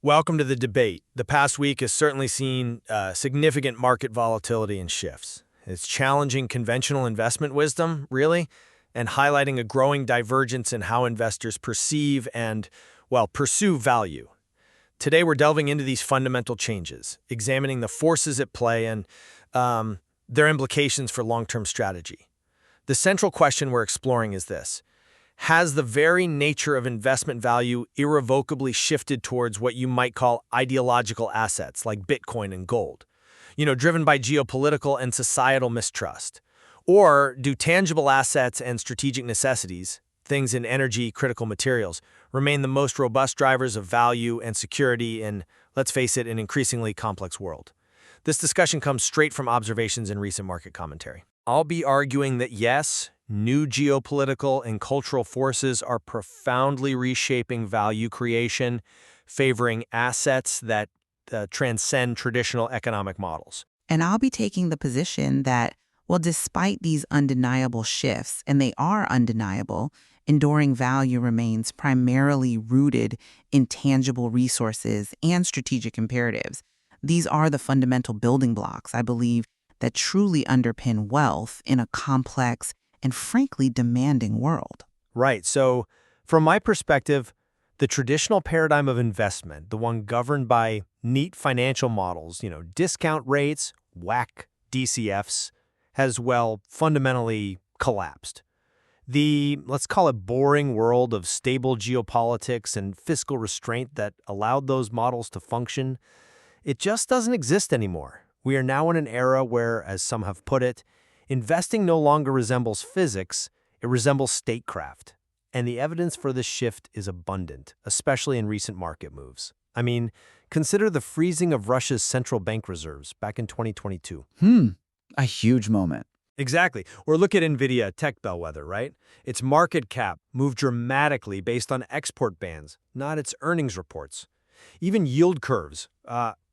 Welcome to the debate. The past week has certainly seen significant market volatility and shifts. It's challenging conventional investment wisdom, really, and highlighting a growing divergence in how investors perceive and, well, pursue value. Today, we're delving into these fundamental changes, examining the forces at play and their implications for long-term strategy. The central question we're exploring is this: has the very nature of investment value irrevocably shifted towards what you might call ideological assets like Bitcoin and gold, driven by geopolitical and societal mistrust? Or do tangible assets and strategic necessities, things in energy, critical materials, remain the most robust drivers of value and security in, let's face it, an increasingly complex world? This discussion comes straight from observations in recent market commentary. I'll be arguing that yes, new geopolitical and cultural forces are profoundly reshaping value creation, favoring assets that transcend traditional economic models. And I'll be taking the position that, well, despite these undeniable shifts, and they are undeniable, enduring value remains primarily rooted in tangible resources and strategic imperatives. These are the fundamental building blocks, I believe, that truly underpin wealth in a complex and frankly demanding world. Right. So from my perspective, the traditional paradigm of investment, the one governed by neat financial models, discount rates, WACC, DCFs, has, fundamentally collapsed. The, let's call it boring world of stable geopolitics and fiscal restraint that allowed those models to function, it just doesn't exist anymore. We are now in an era where, as some have put it, investing no longer resembles physics, it resembles statecraft. And the evidence for this shift is abundant, especially in recent market moves. I mean, consider the freezing of Russia's central bank reserves back in 2022. A huge moment. Exactly. Or look at NVIDIA, tech bellwether, right? Its market cap moved dramatically based on export bans, not its earnings reports. Even yield curves,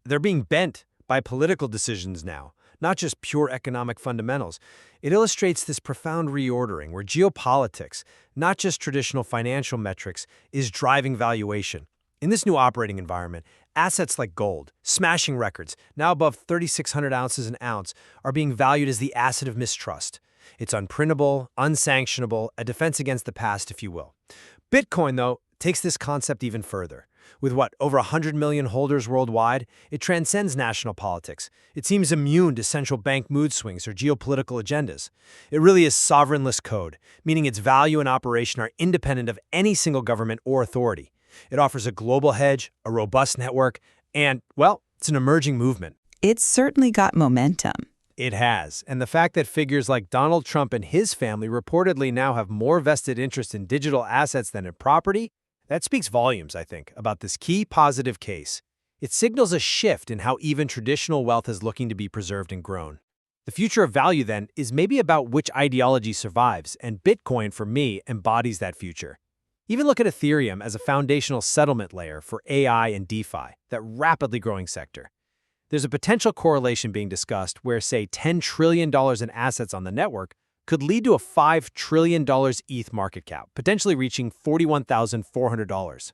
they're being bent by political decisions now, not just pure economic fundamentals. It illustrates this profound reordering where geopolitics, not just traditional financial metrics, is driving valuation. In this new operating environment, assets like gold, smashing records, now above 3,600 ounces an ounce, are being valued as the asset of mistrust. It's unprintable, unsanctionable, a defense against the past, if you will. Bitcoin, though, takes this concept even further. With over 100 million holders worldwide, it transcends national politics. It seems immune to central bank mood swings or geopolitical agendas. It really is sovereignless code, meaning its value and operation are independent of any single government or authority. It offers a global hedge, a robust network, and, it's an emerging movement. It's certainly got momentum. It has, and the fact that figures like Donald Trump and his family reportedly now have more vested interest in digital assets than in property, that speaks volumes, I think, about this key positive case. It signals a shift in how even traditional wealth is looking to be preserved and grown. The future of value, then, is maybe about which ideology survives, and Bitcoin, for me, embodies that future. Even look at Ethereum as a foundational settlement layer for AI and DeFi, that rapidly growing sector. There's a potential correlation being discussed where, say, $10 trillion in assets on the network could lead to a $5 trillion ETH market cap, potentially reaching $41,400.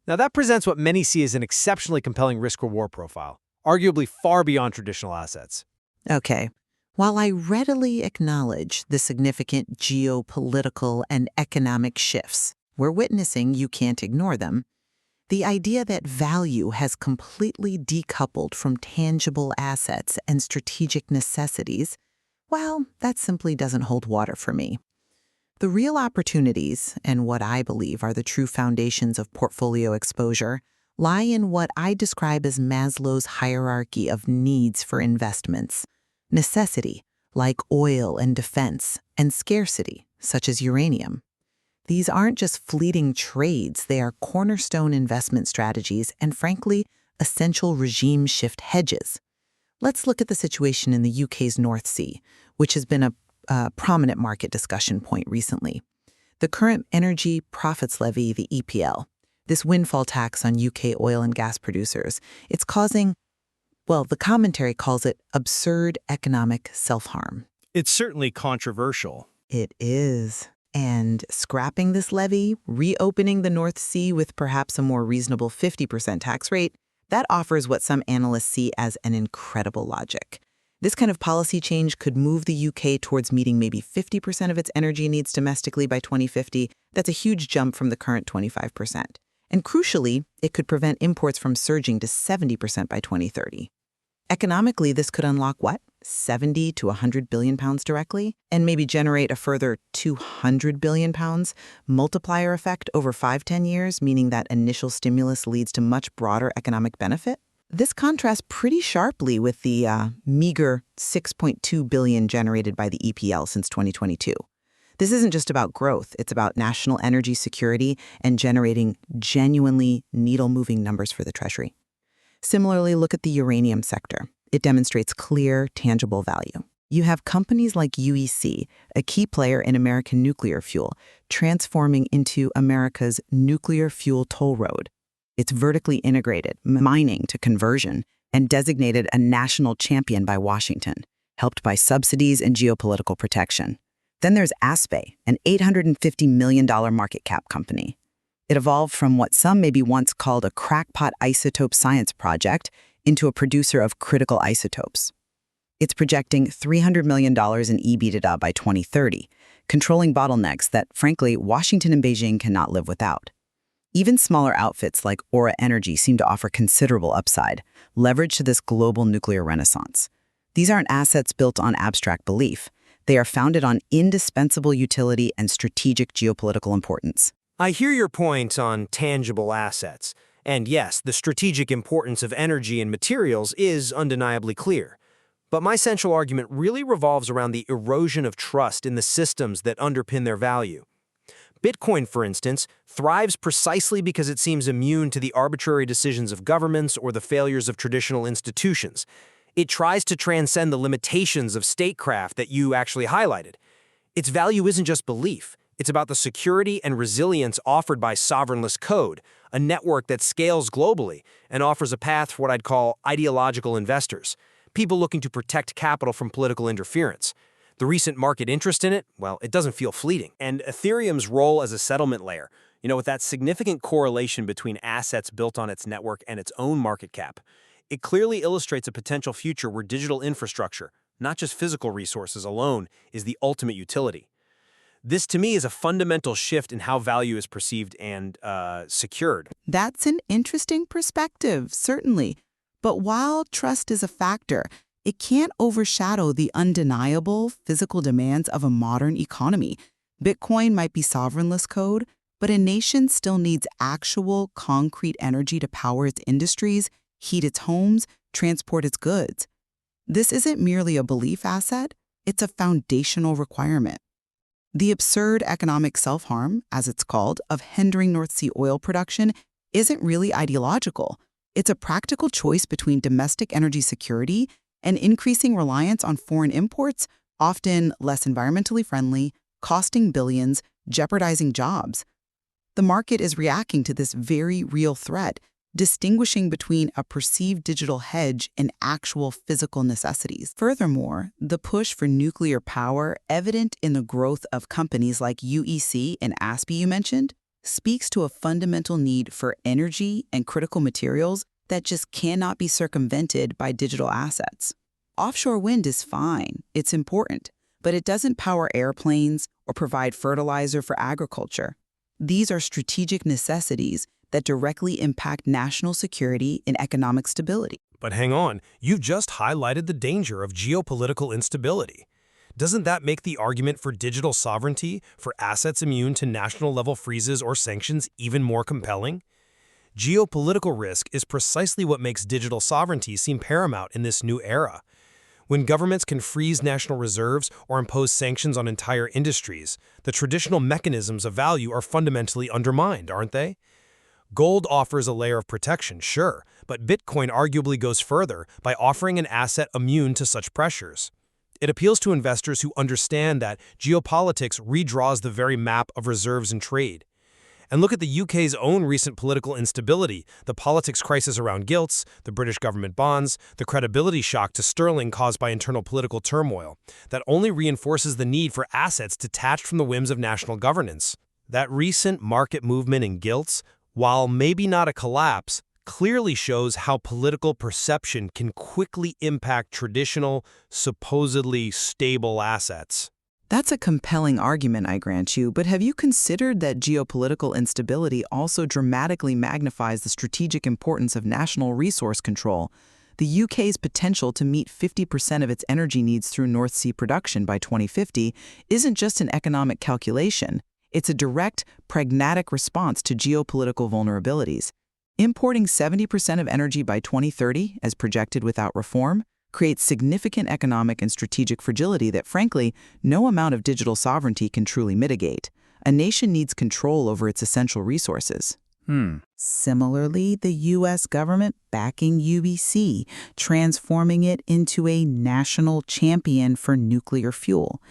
Now that presents what many see as an exceptionally compelling risk-reward profile, arguably far beyond traditional assets. Okay. While I readily acknowledge the significant geopolitical and economic shifts we're witnessing, you can't ignore them, the idea that value has completely decoupled from tangible assets and strategic necessities, that simply doesn't hold water for me. The real opportunities, and what I believe are the true foundations of portfolio exposure, lie in what I describe as Maslow's hierarchy of needs for investments: necessity, like oil and defense, and scarcity, such as uranium. These aren't just fleeting trades, they are cornerstone investment strategies and, frankly, essential regime shift hedges. Let's look at the situation in the UK's North Sea, which has been a prominent market discussion point recently. The current Energy Profits Levy, the EPL, this windfall tax on UK oil and gas producers, it's causing, the commentary calls it absurd economic self-harm. It's certainly controversial. It is. And scrapping this levy, reopening the North Sea with perhaps a more reasonable 50% tax rate, that offers what some analysts see as an incredible logic. This kind of policy change could move the UK towards meeting maybe 50% of its energy needs domestically by 2050. That's a huge jump from the current 25%. And crucially, it could prevent imports from surging to 70% by 2030. Economically, this could unlock what? 70 to 100 billion pounds directly, and maybe generate a further 200 billion pounds multiplier effect over 5-10 years, meaning that initial stimulus leads to much broader economic benefit. This contrasts pretty sharply with the meager 6.2 billion generated by the EPL since 2022. This isn't just about growth, it's about national energy security and generating genuinely needle-moving numbers for the Treasury. Similarly, look at the uranium sector. It demonstrates clear, tangible value. You have companies like UEC, a key player in American nuclear fuel, transforming into America's nuclear fuel toll road. It's vertically integrated, mining to conversion, and designated a national champion by Washington, helped by subsidies and geopolitical protection. Then there's Aspe, an $850 million market cap company. It evolved from what some maybe once called a crackpot isotope science project into a producer of critical isotopes. It's projecting $300 million in EBITDA by 2030, controlling bottlenecks that, frankly, Washington and Beijing cannot live without. Even smaller outfits like Aura Energy seem to offer considerable upside, leverage to this global nuclear renaissance. These aren't assets built on abstract belief. They are founded on indispensable utility and strategic geopolitical importance. I hear your point on tangible assets. And yes, the strategic importance of energy and materials is undeniably clear. But my central argument really revolves around the erosion of trust in the systems that underpin their value. Bitcoin, for instance, thrives precisely because it seems immune to the arbitrary decisions of governments or the failures of traditional institutions. It tries to transcend the limitations of statecraft that you actually highlighted. Its value isn't just belief. It's about the security and resilience offered by sovereignless code, a network that scales globally and offers a path for what I'd call ideological investors, people looking to protect capital from political interference. The recent market interest in it, well, it doesn't feel fleeting. And Ethereum's role as a settlement layer, with that significant correlation between assets built on its network and its own market cap, it clearly illustrates a potential future where digital infrastructure, not just physical resources alone, is the ultimate utility. This, to me, is a fundamental shift in how value is perceived and secured. That's an interesting perspective, certainly. But while trust is a factor, it can't overshadow the undeniable physical demands of a modern economy. Bitcoin might be sovereignless code, but a nation still needs actual, concrete energy to power its industries, heat its homes, transport its goods. This isn't merely a belief asset, it's a foundational requirement. The absurd economic self-harm, as it's called, of hindering North Sea oil production isn't really ideological. It's a practical choice between domestic energy security and increasing reliance on foreign imports, often less environmentally friendly, costing billions, jeopardizing jobs. The market is reacting to this very real threat, distinguishing between a perceived digital hedge and actual physical necessities. Furthermore, the push for nuclear power, evident in the growth of companies like UEC and Aspe you mentioned, speaks to a fundamental need for energy and critical materials that just cannot be circumvented by digital assets. Offshore wind is fine, it's important, but it doesn't power airplanes or provide fertilizer for agriculture. These are strategic necessities that directly impact national security and economic stability. But hang on, you've just highlighted the danger of geopolitical instability. Doesn't that make the argument for digital sovereignty, for assets immune to national-level freezes or sanctions, even more compelling? Geopolitical risk is precisely what makes digital sovereignty seem paramount in this new era. When governments can freeze national reserves or impose sanctions on entire industries, the traditional mechanisms of value are fundamentally undermined, aren't they? Gold offers a layer of protection, sure, but Bitcoin arguably goes further by offering an asset immune to such pressures. It appeals to investors who understand that geopolitics redraws the very map of reserves and trade. And look at the UK's own recent political instability, the politics crisis around gilts, the British government bonds, the credibility shock to sterling caused by internal political turmoil. That only reinforces the need for assets detached from the whims of national governance. That recent market movement in gilts, while maybe not a collapse, clearly shows how political perception can quickly impact traditional, supposedly stable assets. That's a compelling argument, I grant you, but have you considered that geopolitical instability also dramatically magnifies the strategic importance of national resource control? The UK's potential to meet 50% of its energy needs through North Sea production by 2050 isn't just an economic calculation. It's a direct, pragmatic response to geopolitical vulnerabilities. Importing 70% of energy by 2030, as projected without reform, creates significant economic and strategic fragility that, frankly, no amount of digital sovereignty can truly mitigate. A nation needs control over its essential resources. Similarly, the U.S. government backing UBC, transforming it into a national champion for nuclear fuel.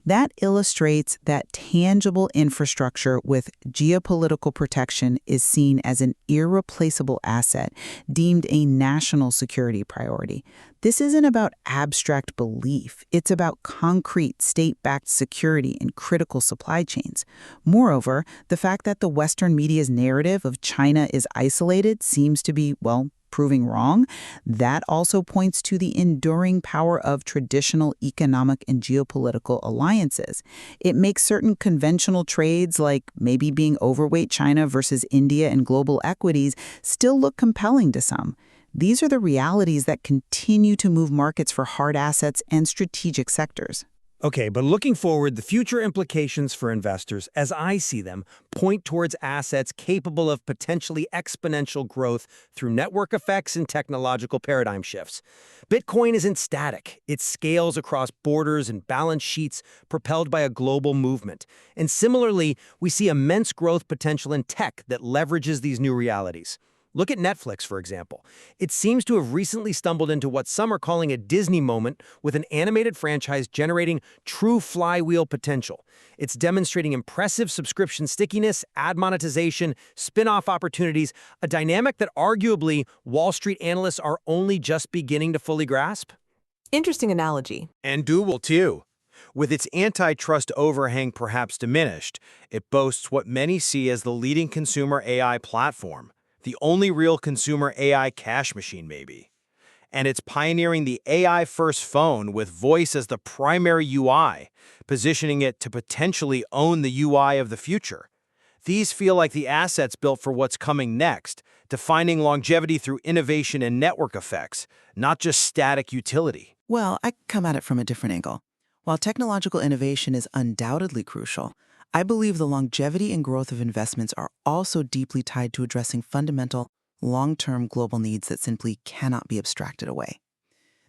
That illustrates that tangible infrastructure with geopolitical protection is seen as an irreplaceable asset, deemed a national security priority. This isn't about abstract belief. It's about concrete state-backed security in critical supply chains. Moreover, the fact that the Western media's narrative of China is isolated seems to be, well, proving wrong. That also points to the enduring power of traditional economic and geopolitical alliances. It makes certain conventional trades, like maybe being overweight China versus India and global equities, still look compelling to some. These are the realities that continue to move markets for hard assets and strategic sectors. Okay, but looking forward, the future implications for investors, as I see them, point towards assets capable of potentially exponential growth through network effects and technological paradigm shifts. Bitcoin isn't static. It scales across borders and balance sheets propelled by a global movement. And similarly, we see immense growth potential in tech that leverages these new realities. Look at Netflix, for example. It seems to have recently stumbled into what some are calling a Disney moment, with an animated franchise generating true flywheel potential. It's demonstrating impressive subscription stickiness, ad monetization, spin-off opportunities, a dynamic that arguably Wall Street analysts are only just beginning to fully grasp. Interesting analogy. And Google, too. With its antitrust overhang perhaps diminished, it boasts what many see as the leading consumer AI platform. The only real consumer AI cash machine, maybe. And it's pioneering the AI-first phone with voice as the primary UI, positioning it to potentially own the UI of the future. These feel like the assets built for what's coming next, defining longevity through innovation and network effects, not just static utility. Well, I come at it from a different angle. While technological innovation is undoubtedly crucial, I believe the longevity and growth of investments are also deeply tied to addressing fundamental, long-term global needs that simply cannot be abstracted away.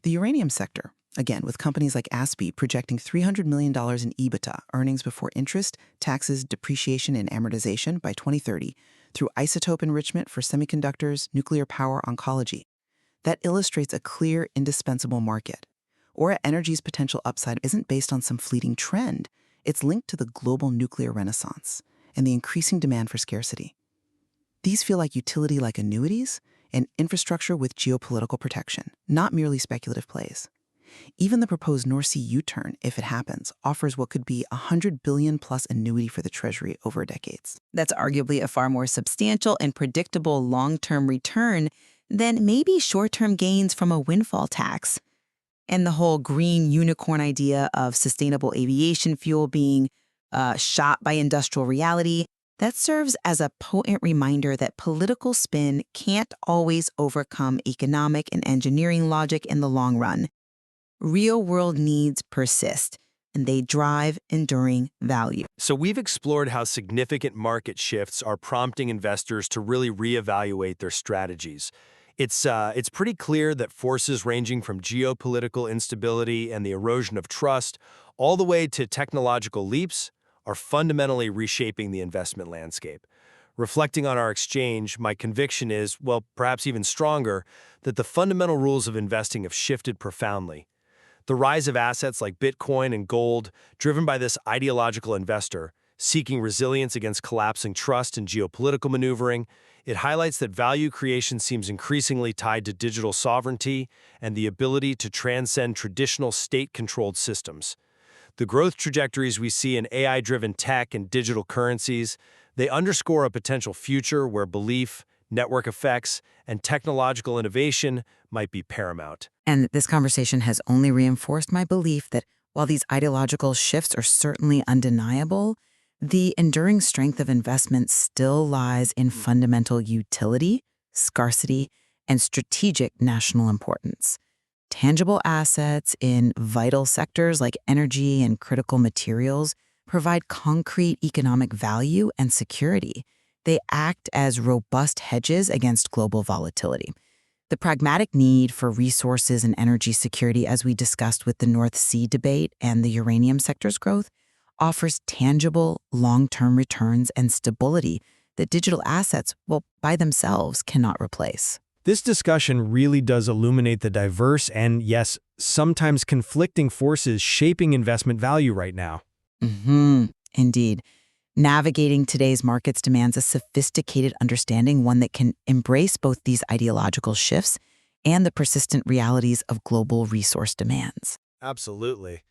The uranium sector, again, with companies like ASPI projecting $300 million in EBITDA, earnings before interest, taxes, depreciation, and amortization by 2030, through isotope enrichment for semiconductors, nuclear power, oncology. That illustrates a clear, indispensable market. Aura Energy's potential upside isn't based on some fleeting trend. It's linked to the global nuclear renaissance and the increasing demand for scarcity. These feel like utility-like annuities and infrastructure with geopolitical protection, not merely speculative plays. Even the proposed North Sea U-turn, if it happens, offers what could be a $100 billion-plus annuity for the Treasury over decades. That's arguably a far more substantial and predictable long-term return than maybe short-term gains from a windfall tax. And the whole green unicorn idea of sustainable aviation fuel being shot by industrial reality, that serves as a potent reminder that political spin can't always overcome economic and engineering logic in the long run. Real-world needs persist, and they drive enduring value. So we've explored how significant market shifts are prompting investors to really reevaluate their strategies. It's pretty clear that forces ranging from geopolitical instability and the erosion of trust all the way to technological leaps are fundamentally reshaping the investment landscape. Reflecting on our exchange, my conviction is, well, perhaps even stronger, that the fundamental rules of investing have shifted profoundly. The rise of assets like Bitcoin and gold, driven by this ideological investor, seeking resilience against collapsing trust and geopolitical maneuvering. It highlights that value creation seems increasingly tied to digital sovereignty and the ability to transcend traditional state-controlled systems. The growth trajectories we see in AI-driven tech and digital currencies, they underscore a potential future where belief, network effects, and technological innovation might be paramount. And this conversation has only reinforced my belief that while these ideological shifts are certainly undeniable, the enduring strength of investment still lies in fundamental utility, scarcity, and strategic national importance. Tangible assets in vital sectors like energy and critical materials provide concrete economic value and security. They act as robust hedges against global volatility. The pragmatic need for resources and energy security, as we discussed with the North Sea debate and the uranium sector's growth, offers tangible, long-term returns and stability that digital assets, well, by themselves cannot replace. This discussion really does illuminate the diverse and, yes, sometimes conflicting forces shaping investment value right now. Indeed. Navigating today's markets demands a sophisticated understanding, one that can embrace both these ideological shifts and the persistent realities of global resource demands. Absolutely.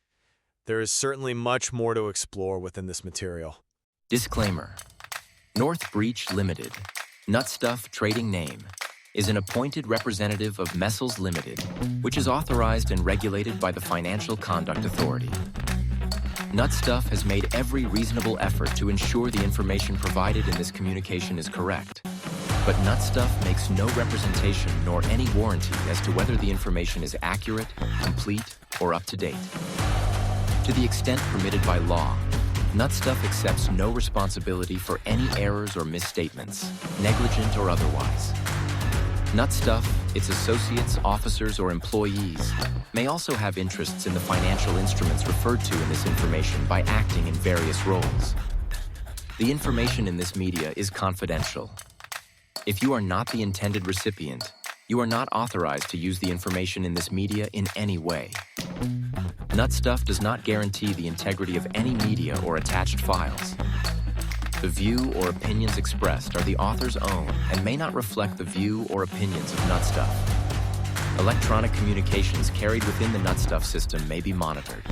There is certainly much more to explore within this material. Disclaimer. North Breach Limited, Nutstuff trading name, is an appointed representative of Messels Limited, which is authorized and regulated by the Financial Conduct Authority. Nutstuff has made every reasonable effort to ensure the information provided in this communication is correct. But Nutstuff makes no representation nor any warranty as to whether the information is accurate, complete, or up to date. To the extent permitted by law, Nutstuff accepts no responsibility for any errors or misstatements, negligent or otherwise. Nutstuff, its associates, officers, or employees may also have interests in the financial instruments referred to in this information by acting in various roles. The information in this media is confidential. If you are not the intended recipient, you are not authorized to use the information in this media in any way. Nutstuff does not guarantee the integrity of any media or attached files. The view or opinions expressed are the author's own and may not reflect the view or opinions of Nutstuff. Electronic communications carried within the Nutstuff system may be monitored.